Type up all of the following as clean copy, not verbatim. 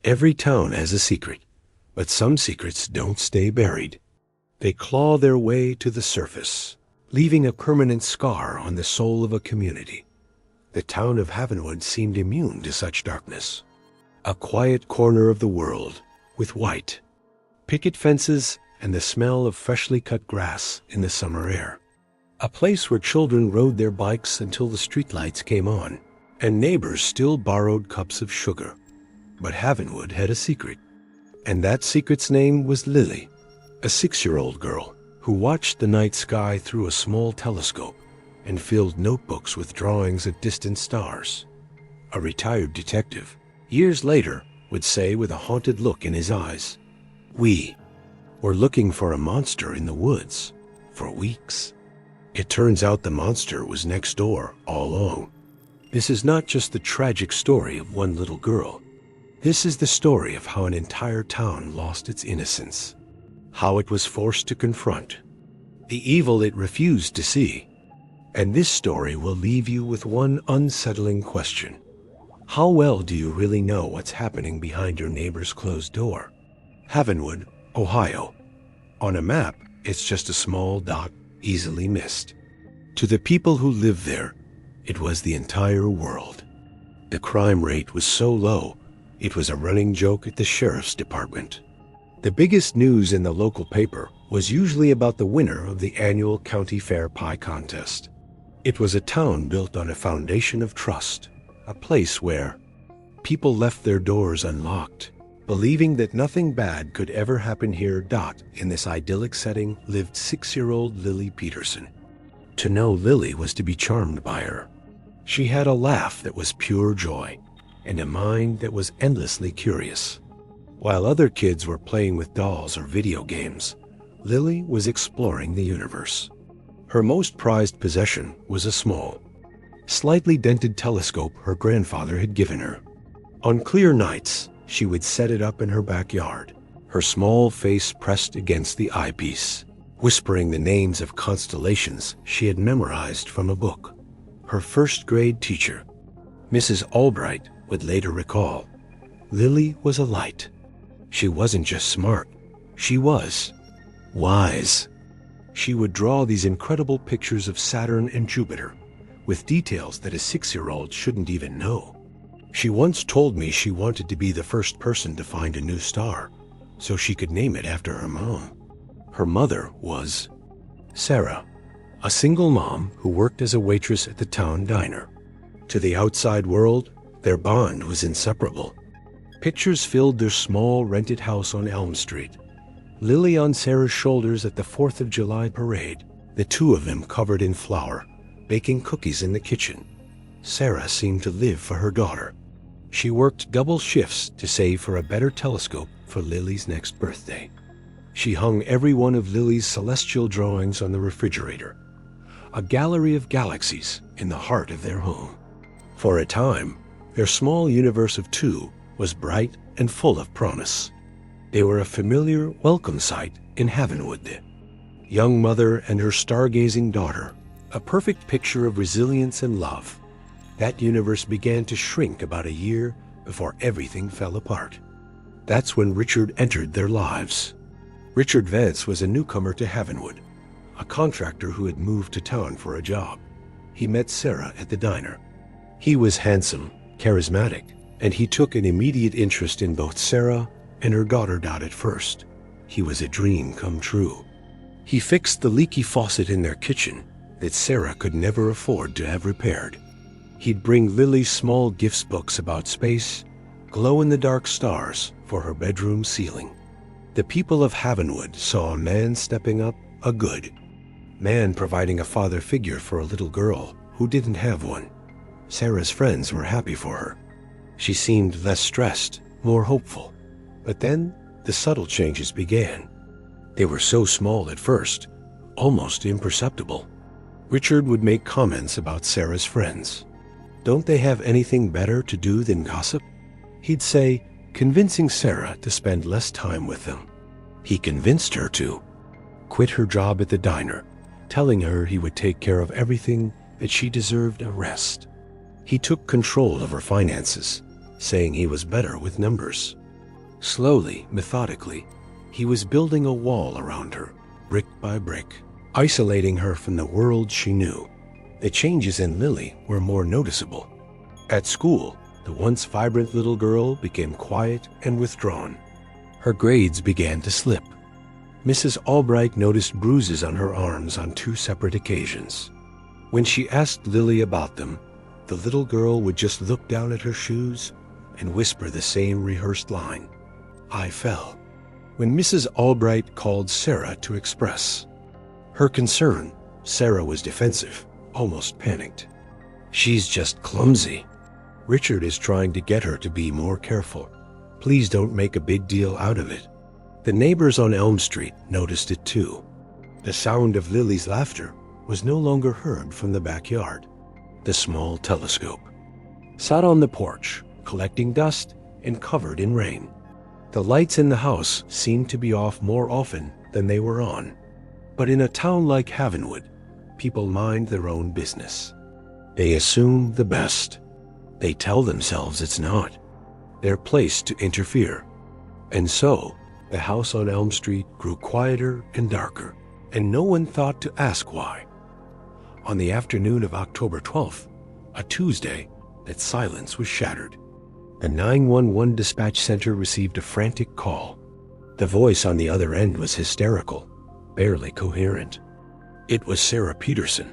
Every town has a secret, but some secrets don't stay buried. They claw their way to the surface, leaving a permanent scar on the soul of a community. The town of Havenwood seemed immune to such darkness. A quiet corner of the world, with white picket fences and the smell of freshly cut grass in the summer air. A place where children rode their bikes until the streetlights came on, and neighbors still borrowed cups of sugar. But Havenwood had a secret, and that secret's name was Lily, a 6-year-old girl who watched the night sky through a small telescope and filled notebooks with drawings of distant stars. A retired detective, years later, would say with a haunted look in his eyes, "We were looking for a monster in the woods for weeks." It turns out the monster was next door all along. This is not just the tragic story of one little girl. This is the story of how an entire town lost its innocence, how it was forced to confront the evil it refused to see. And this story will leave you with one unsettling question. How well do you really know what's happening behind your neighbor's closed door? Havenwood, Ohio. On a map, it's just a small dot, easily missed. To the people who lived there, it was the entire world. The crime rate was so low, it was a running joke at the sheriff's department. The biggest news in the local paper was usually about the winner of the annual county fair pie contest. It was a town built on a foundation of trust, a place where people left their doors unlocked, believing that nothing bad could ever happen here. In this idyllic setting lived 6-year-old Lily Peterson. To know Lily was to be charmed by her. She had a laugh that was pure joy, and a mind that was endlessly curious. While other kids were playing with dolls or video games, Lily was exploring the universe. Her most prized possession was a small, slightly dented telescope her grandfather had given her. On clear nights, she would set it up in her backyard, her small face pressed against the eyepiece, whispering the names of constellations she had memorized from a book. Her first-grade teacher, Mrs. Albright, would later recall, Lily was a light. She wasn't just smart, she was wise. She would draw these incredible pictures of Saturn and Jupiter, with details that a 6-year-old shouldn't even know. She once told me she wanted to be the first person to find a new star, so she could name it after her mom. Her mother was Sarah, a single mom who worked as a waitress at the town diner. To the outside world, their bond was inseparable. Pictures filled their small rented house on Elm Street. Lily on Sarah's shoulders at the 4th of July parade, the two of them covered in flour, baking cookies in the kitchen. Sarah seemed to live for her daughter. She worked double shifts to save for a better telescope for Lily's next birthday. She hung every one of Lily's celestial drawings on the refrigerator, a gallery of galaxies in the heart of their home. For a time, their small universe of two was bright and full of promise. They were a familiar welcome sight in Havenwood. The young mother and her stargazing daughter, a perfect picture of resilience and love. That universe began to shrink about a year before everything fell apart. That's when Richard entered their lives. Richard Vance was a newcomer to Havenwood, a contractor who had moved to town for a job. He met Sarah at the diner. He was handsome, charismatic, and he took an immediate interest in both Sarah and her daughter. At first, he was a dream come true. He fixed the leaky faucet in their kitchen that Sarah could never afford to have repaired. He'd bring Lily small gifts books about space, glow-in-the-dark stars for her bedroom ceiling. The people of Havenwood saw a man stepping up, a good man providing a father figure for a little girl who didn't have one. Sarah's friends were happy for her. She seemed less stressed, more hopeful. But then the subtle changes began. They were so small at first, almost imperceptible. Richard would make comments about Sarah's friends. Don't they have anything better to do than gossip? He'd say, convincing Sarah to spend less time with them. He convinced her to quit her job at the diner, telling her he would take care of everything, that she deserved a rest. He took control of her finances, saying he was better with numbers. Slowly, methodically, he was building a wall around her, brick by brick, isolating her from the world she knew. The changes in Lily were more noticeable. At school, the once vibrant little girl became quiet and withdrawn. Her grades began to slip. Mrs. Albright noticed bruises on her arms on 2 separate occasions. When she asked Lily about them, the little girl would just look down at her shoes and whisper the same rehearsed line, "I fell." When Mrs. Albright called Sarah to express her concern, Sarah was defensive, almost panicked. "She's just clumsy. Richard is trying to get her to be more careful. Please don't make a big deal out of it." The neighbors on Elm Street noticed it too. The sound of Lily's laughter was no longer heard from the backyard. The small telescope sat on the porch, collecting dust and covered in rain. The lights in the house seemed to be off more often than they were on. But in a town like Havenwood, people mind their own business. They assume the best. They tell themselves it's not their place to interfere. And so, the house on Elm Street grew quieter and darker, and no one thought to ask why. On the afternoon of October 12th, a Tuesday, that silence was shattered. The 911 dispatch center received a frantic call. The voice on the other end was hysterical, barely coherent. "It was Sarah Peterson.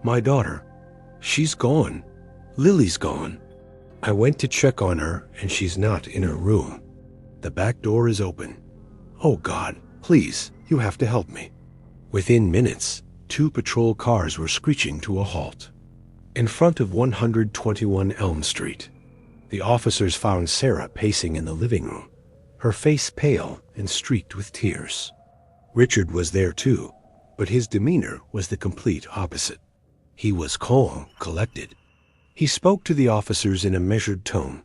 My daughter. She's gone. Lily's gone. I went to check on her and she's not in her room. The back door is open. Oh God, please, you have to help me." Within minutes, 2 patrol cars were screeching to a halt in front of 121 Elm Street. The officers found Sarah pacing in the living room, her face pale and streaked with tears. Richard was there too, but his demeanor was the complete opposite. He was calm, collected. He spoke to the officers in a measured tone,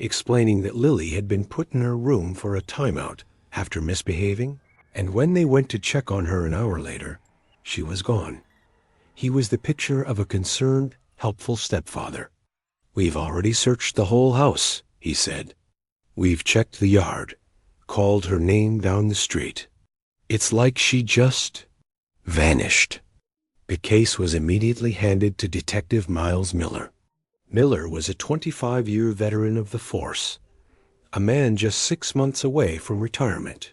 explaining that Lily had been put in her room for a timeout after misbehaving, and when they went to check on her an hour later, she was gone. He was the picture of a concerned, helpful stepfather. "We've already searched the whole house," he said. "We've checked the yard, called her name down the street. It's like she just vanished." The case was immediately handed to Detective Miles Miller. Miller was a 25-year veteran of the force, a man just 6 months away from retirement.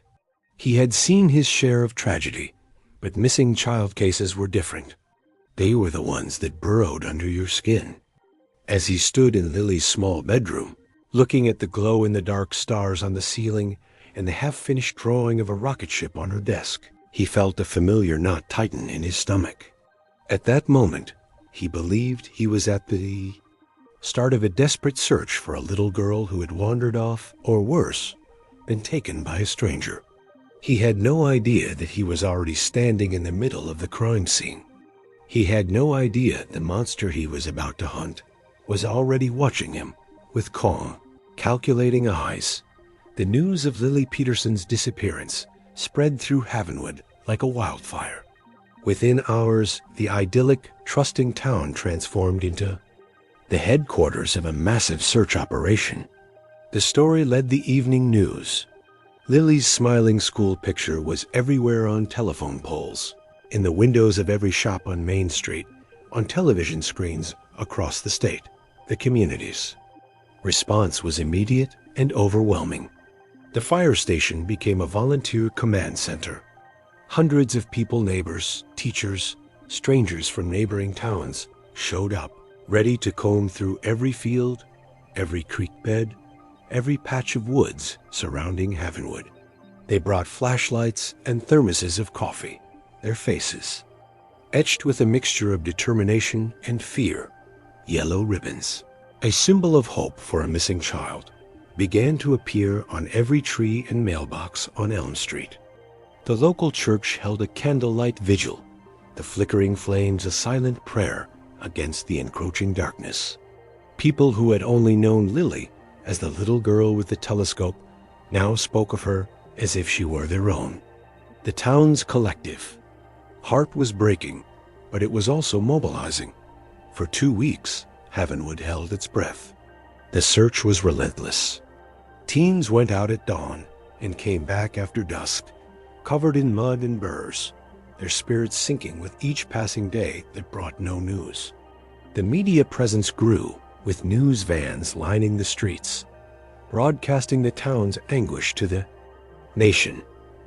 He had seen his share of tragedy, but missing child cases were different. They were the ones that burrowed under your skin. As he stood in Lily's small bedroom, looking at the glow-in-the-dark stars on the ceiling and the half-finished drawing of a rocket ship on her desk, he felt a familiar knot tighten in his stomach. At that moment, he believed he was at the start of a desperate search for a little girl who had wandered off, or worse, been taken by a stranger. He had no idea that he was already standing in the middle of the crime scene. He had no idea the monster he was about to hunt was already watching him with calm, calculating eyes. The news of Lily Peterson's disappearance spread through Havenwood like a wildfire. Within hours, the idyllic, trusting town transformed into the headquarters of a massive search operation. The story led the evening news. Lily's smiling school picture was everywhere on telephone poles, in the windows of every shop on Main Street, on television screens across the state, the communities. Response was immediate and overwhelming. The fire station became a volunteer command center. Hundreds of people, neighbors, teachers, strangers from neighboring towns, showed up, ready to comb through every field, every creek bed, every patch of woods surrounding Havenwood. They brought flashlights and thermoses of coffee, their faces etched with a mixture of determination and fear. Yellow ribbons, a symbol of hope for a missing child, began to appear on every tree and mailbox on Elm Street. The local church held a candlelight vigil, the flickering flames a silent prayer against the encroaching darkness. People who had only known Lily as the little girl with the telescope now spoke of her as if she were their own. The town's collective heart was breaking, but it was also mobilizing. For 2 weeks, Havenwood held its breath. The search was relentless. Teams went out at dawn and came back after dusk, covered in mud and burrs, their spirits sinking with each passing day that brought no news. The media presence grew, with news vans lining the streets, broadcasting the town's anguish to the nation.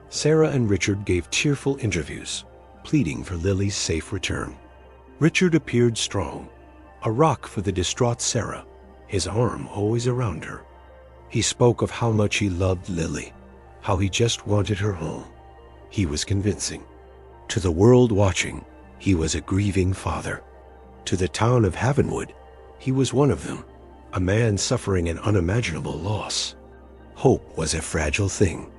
Sarah and Richard gave tearful interviews, pleading for Lily's safe return. Richard appeared strong, a rock for the distraught Sarah, his arm always around her. He spoke of how much he loved Lily, how he just wanted her home. He was convincing. To the world watching, he was a grieving father. To the town of Havenwood, he was one of them, a man suffering an unimaginable loss. Hope was a fragile thing,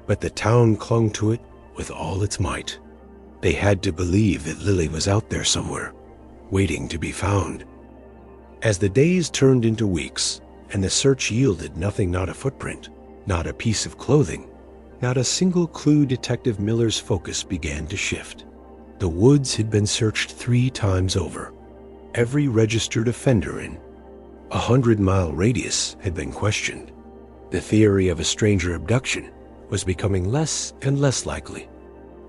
but the town clung to it with all its might. They had to believe that Lily was out there somewhere, waiting to be found. As the days turned into weeks, and the search yielded nothing, not a footprint, not a piece of clothing, not a single clue, Detective Miller's focus began to shift. The woods had been searched 3 times over. Every registered offender in a 100-mile radius had been questioned. The theory of a stranger abduction was becoming less and less likely.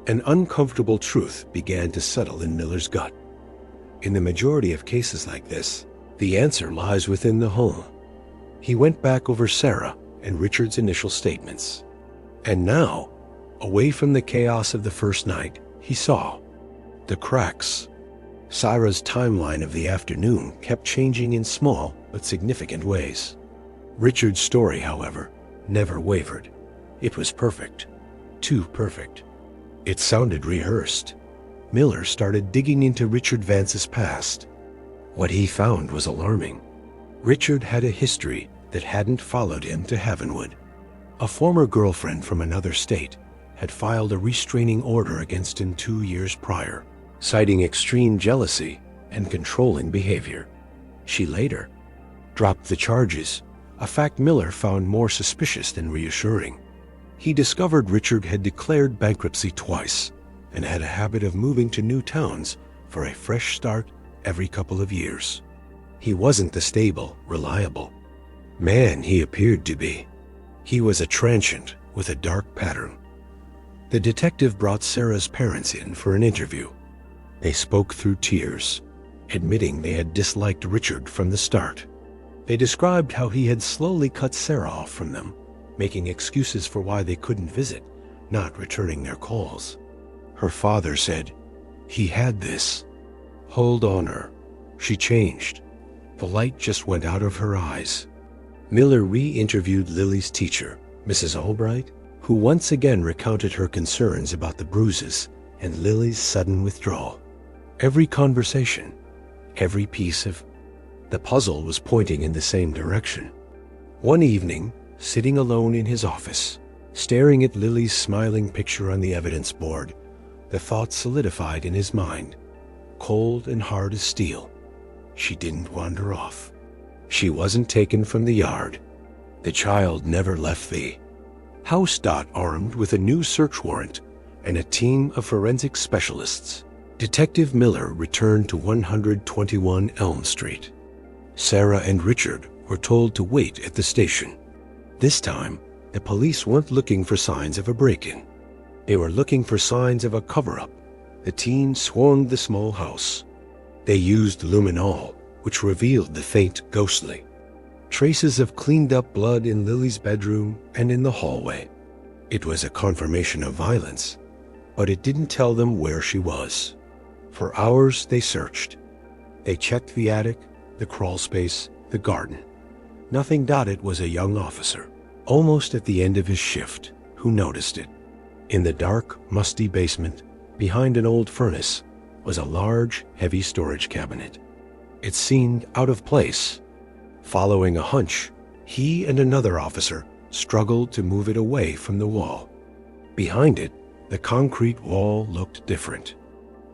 An uncomfortable truth began to settle in Miller's gut. In the majority of cases like this, the answer lies within the home. He went back over Sarah and Richard's initial statements. And now, away from the chaos of the first night, he saw the cracks. Sarah's timeline of the afternoon kept changing in small but significant ways. Richard's story, however, never wavered. It was perfect. Too perfect. It sounded rehearsed. Miller started digging into Richard Vance's past. What he found was alarming. Richard had a history that hadn't followed him to Havenwood. A former girlfriend from another state had filed a restraining order against him 2 years prior, citing extreme jealousy and controlling behavior. She later dropped the charges, a fact Miller found more suspicious than reassuring. He discovered Richard had declared bankruptcy twice and had a habit of moving to new towns for a fresh start every couple of years. He wasn't the stable, reliable man he appeared to be. He was a transient with a dark pattern. The detective brought Sarah's parents in for an interview. They spoke through tears, admitting they had disliked Richard from the start. They described how he had slowly cut Sarah off from them, making excuses for why they couldn't visit, not returning their calls. Her father said, "He had this hold on her. She changed. The light just went out of her eyes." Miller re-interviewed Lily's teacher, Mrs. Albright, who once again recounted her concerns about the bruises and Lily's sudden withdrawal. Every conversation, every piece of the puzzle was pointing in the same direction. One evening, sitting alone in his office, staring at Lily's smiling picture on the evidence board, the thought solidified in his mind, cold and hard as steel. She didn't wander off. She wasn't taken from the yard. The child never left the house. Armed with a new search warrant and a team of forensic specialists, Detective Miller returned to 121 Elm Street. Sarah and Richard were told to wait at the station. This time, the police weren't looking for signs of a break-in. They were looking for signs of a cover-up. The team swarmed the small house. They used luminol, which revealed the faint ghostly traces of cleaned-up blood in Lily's bedroom and in the hallway. It was a confirmation of violence, but it didn't tell them where she was. For hours they searched. They checked the attic, the crawl space, the garden. Nothing. It was a young officer, almost at the end of his shift, who noticed it. In the dark, musty basement, behind an old furnace, was a large, heavy storage cabinet. It seemed out of place. Following a hunch, he and another officer struggled to move it away from the wall. Behind it, the concrete wall looked different.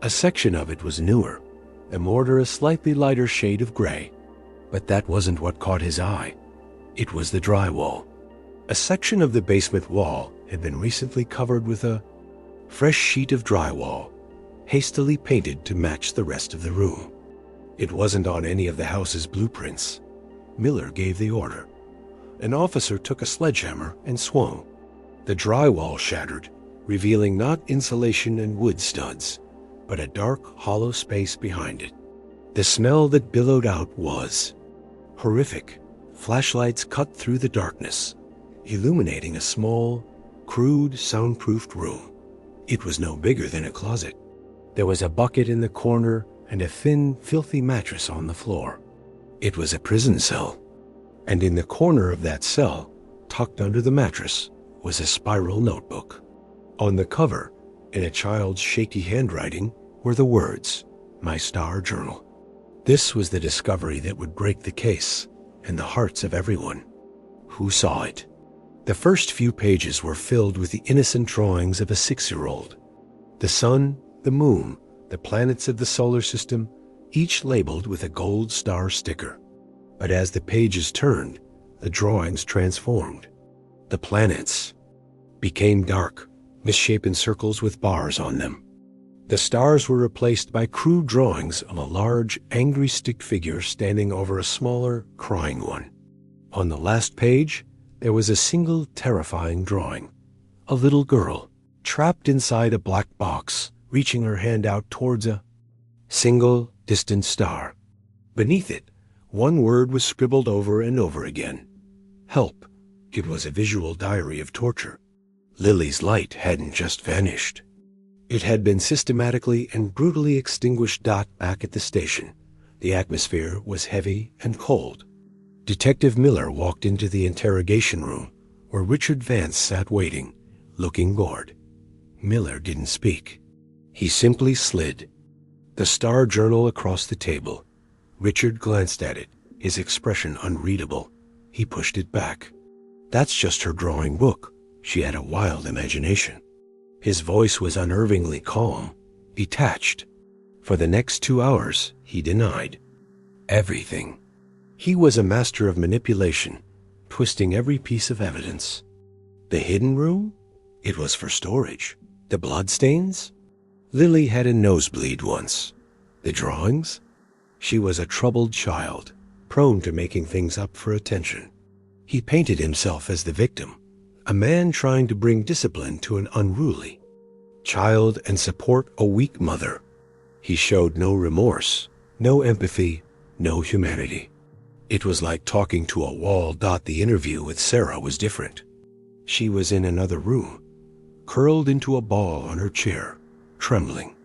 A section of it was newer, the mortar a slightly lighter shade of gray. But that wasn't what caught his eye. It was the drywall. A section of the basement wall had been recently covered with a fresh sheet of drywall, hastily painted to match the rest of the room. It wasn't on any of the house's blueprints. Miller gave the order. An officer took a sledgehammer and swung. The drywall shattered, revealing not insulation and wood studs, but a dark, hollow space behind it. The smell that billowed out was horrific. Flashlights cut through the darkness, illuminating a small, crude, soundproofed room. It was no bigger than a closet. There was a bucket in the corner and a thin, filthy mattress on the floor. It was a prison cell. And in the corner of that cell, tucked under the mattress, was a spiral notebook. On the cover, in a child's shaky handwriting, were the words, "My Star Journal." This was the discovery that would break the case and the hearts of everyone who saw it. The first few pages were filled with the innocent drawings of a 6-year-old. The sun, the moon, the planets of the solar system, each labeled with a gold star sticker. But as the pages turned, the drawings transformed. The planets became dark, misshapen circles with bars on them. The stars were replaced by crude drawings of a large, angry stick figure standing over a smaller, crying one. On the last page, there was a single terrifying drawing. A little girl, trapped inside a black box, reaching her hand out towards a single, distant star. Beneath it, one word was scribbled over and over again. Help. It was a visual diary of torture. Lily's light hadn't just vanished. It had been systematically and brutally extinguished. Back at the station, the atmosphere was heavy and cold. Detective Miller walked into the interrogation room where Richard Vance sat waiting, looking bored. Miller didn't speak. He simply slid the Star Journal across the table. Richard glanced at it, his expression unreadable. He pushed it back. That's just her drawing book. She had a wild imagination. His voice was unnervingly calm, detached. For the next 2 hours, he denied everything. He was a master of manipulation, twisting every piece of evidence. The hidden room? It was for storage. The bloodstains? Lily had a nosebleed once. The drawings? She was a troubled child, prone to making things up for attention. He painted himself as the victim, a man trying to bring discipline to an unruly child and support a weak mother. He showed no remorse, no empathy, no humanity. It was like talking to a wall. The interview with Sarah was different. She was in another room, curled into a ball on her chair, trembling.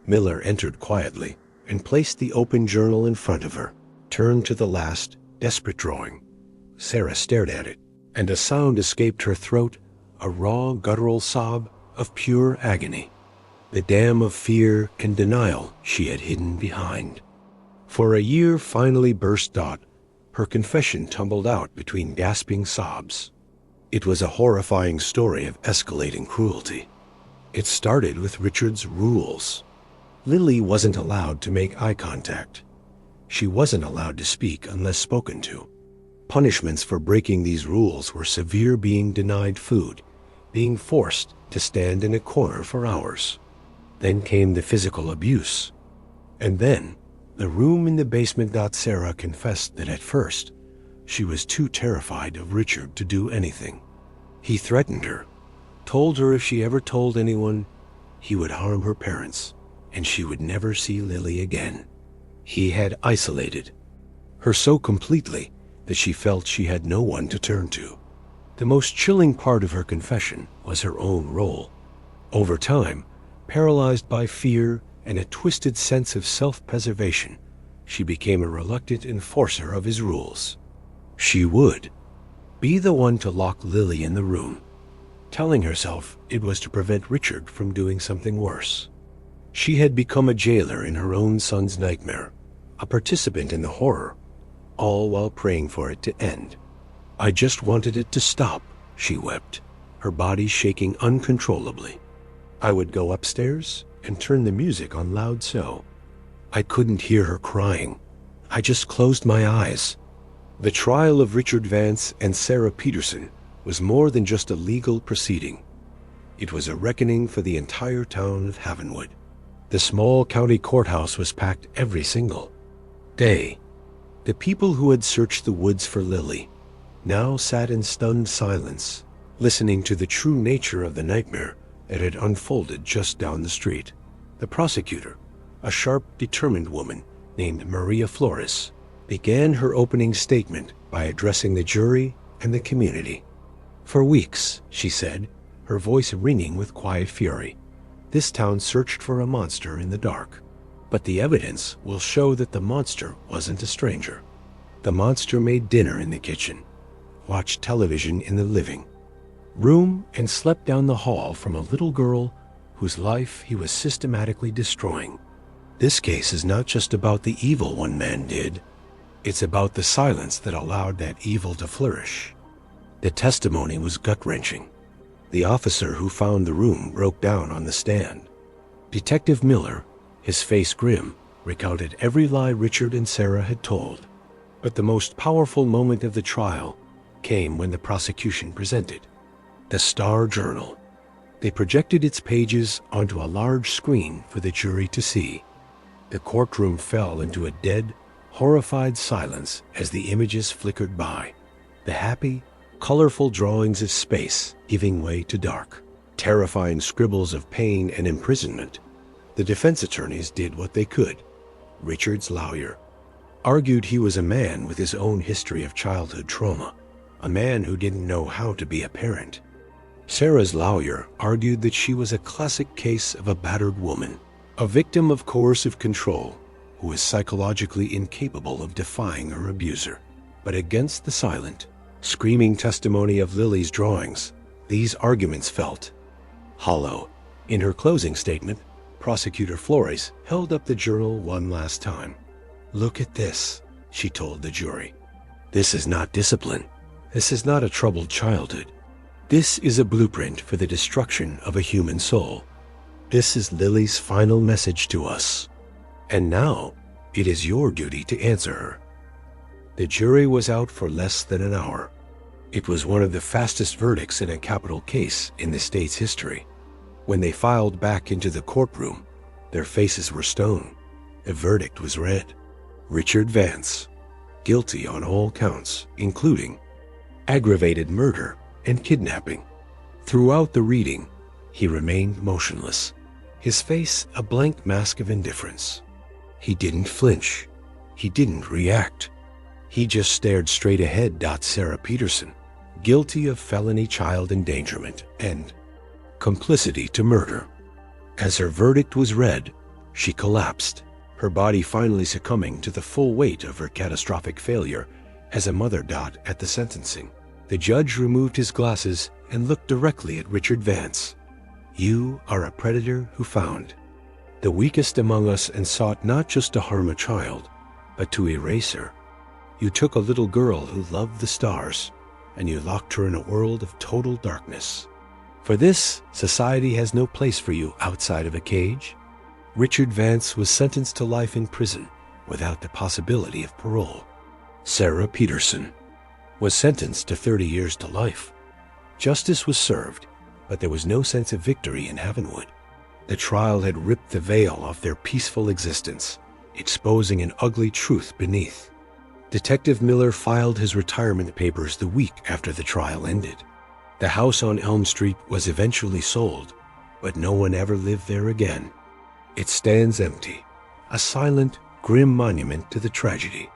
Miller entered quietly and placed the open journal in front of her, turned to the last, desperate drawing. Sarah stared at it, and a sound escaped her throat, a raw, guttural sob of pure agony. The dam of fear and denial she had hidden behind. For a year finally burst. Her confession tumbled out between gasping sobs. It was a horrifying story of escalating cruelty. It started with Richard's rules. Lily wasn't allowed to make eye contact. She wasn't allowed to speak unless spoken to. Punishments for breaking these rules were severe: being denied food, being forced to stand in a corner for hours. Then came the physical abuse. And then, the room in the basement. Sarah confessed that at first, she was too terrified of Richard to do anything. He threatened her, told her if she ever told anyone, he would harm her parents, and she would never see Lily again. He had isolated her so completely that she felt she had no one to turn to. The most chilling part of her confession was her own role. Over time, paralyzed by fear and a twisted sense of self-preservation, she became a reluctant enforcer of his rules. She would be the one to lock Lily in the room, telling herself it was to prevent Richard from doing something worse. She had become a jailer in her own son's nightmare, a participant in the horror, all while praying for it to end. I just wanted it to stop, she wept, her body shaking uncontrollably. I would go upstairs and turn the music on loud so I couldn't hear her crying. I just closed my eyes. The trial of Richard Vance and Sarah Peterson was more than just a legal proceeding. It was a reckoning for the entire town of Havenwood. The small county courthouse was packed every single day. The people who had searched the woods for Lily, now sat in stunned silence, listening to the true nature of the nightmare that had unfolded just down the street. The prosecutor, a sharp, determined woman named Maria Flores, began her opening statement by addressing the jury and the community. "For weeks," she said, her voice ringing with quiet fury, "this town searched for a monster in the dark. But the evidence will show that the monster wasn't a stranger. The monster made dinner in the kitchen, watched television in the living room, and slept down the hall from a little girl whose life he was systematically destroying. This case is not just about the evil one man did. It's about the silence that allowed that evil to flourish." The testimony was gut-wrenching. The officer who found the room broke down on the stand. Detective Miller, his face grim, recounted every lie Richard and Sarah had told. But the most powerful moment of the trial came when the prosecution presented the Star Journal. They projected its pages onto a large screen for the jury to see. The courtroom fell into a dead, horrified silence as the images flickered by. The happy, colorful drawings of space giving way to dark, terrifying scribbles of pain and imprisonment. The defense attorneys did what they could. Richard's lawyer argued he was a man with his own history of childhood trauma, a man who didn't know how to be a parent. Sarah's lawyer argued that she was a classic case of a battered woman, a victim of coercive control who was psychologically incapable of defying her abuser. But against the silent, screaming testimony of Lily's drawings, these arguments felt hollow. In her closing statement, Prosecutor Flores held up the journal one last time. "Look at this," she told the jury. "This is not discipline. This is not a troubled childhood. This is a blueprint for the destruction of a human soul. This is Lily's final message to us. And now, it is your duty to answer her." The jury was out for less than an hour. It was one of the fastest verdicts in a capital case in the state's history. When they filed back into the courtroom, their faces were stone. The verdict was read. Richard Vance, guilty on all counts, including aggravated murder and kidnapping. Throughout the reading, he remained motionless, his face a blank mask of indifference. He didn't flinch. He didn't react. He just stared straight ahead. Sarah Peterson, guilty of felony child endangerment and complicity to murder. As her verdict was read, she collapsed, her body finally succumbing to the full weight of her catastrophic failure as a mother. At the sentencing, the judge removed his glasses and looked directly at Richard Vance. "You are a predator who found the weakest among us and sought not just to harm a child, but to erase her. You took a little girl who loved the stars, and you locked her in a world of total darkness. For this, society has no place for you outside of a cage." Richard Vance was sentenced to life in prison without the possibility of parole. Sarah Peterson was sentenced to 30 years to life. Justice was served, but there was no sense of victory in Havenwood. The trial had ripped the veil off their peaceful existence, exposing an ugly truth beneath. Detective Miller filed his retirement papers the week after the trial ended. The house on Elm Street was eventually sold, but no one ever lived there again. It stands empty, a silent, grim monument to the tragedy.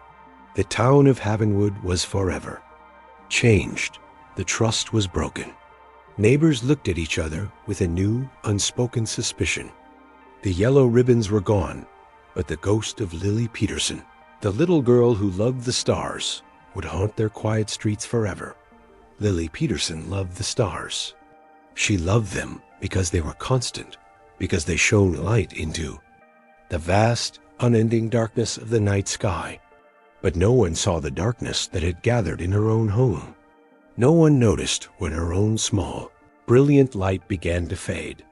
The town of Havenwood was forever changed. The trust was broken. Neighbors looked at each other with a new, unspoken suspicion. The yellow ribbons were gone, but the ghost of Lily Peterson, the little girl who loved the stars, would haunt their quiet streets forever. Lily Peterson loved the stars. She loved them because they were constant, because they shone light into the vast, unending darkness of the night sky. But no one saw the darkness that had gathered in her own home. No one noticed when her own small, brilliant light began to fade.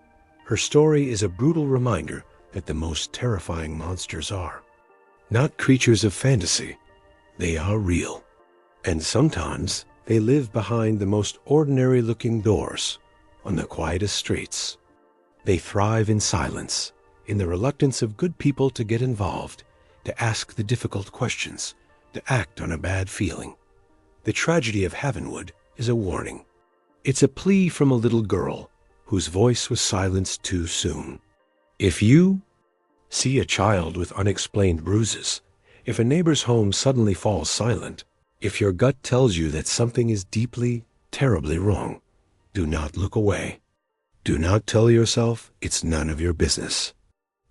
Her story is a brutal reminder that the most terrifying monsters are not creatures of fantasy. They are real. And sometimes they live behind the most ordinary-looking doors on the quietest streets. They thrive in silence, in the reluctance of good people to get involved, to ask the difficult questions, to act on a bad feeling. The tragedy of Havenwood is a warning. It's a plea from a little girl whose voice was silenced too soon. If you see a child with unexplained bruises, if a neighbor's home suddenly falls silent, if your gut tells you that something is deeply, terribly wrong, do not look away. Do not tell yourself it's none of your business.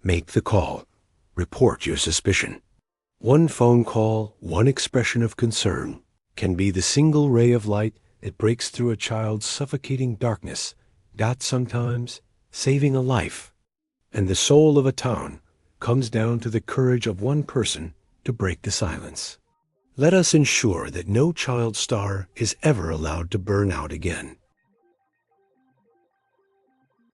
Make the call. Report your suspicion. One phone call, one expression of concern can be the single ray of light that breaks through a child's suffocating darkness, that sometimes saving a life. And the soul of a town comes down to the courage of one person to break the silence. Let us ensure that no child star is ever allowed to burn out again.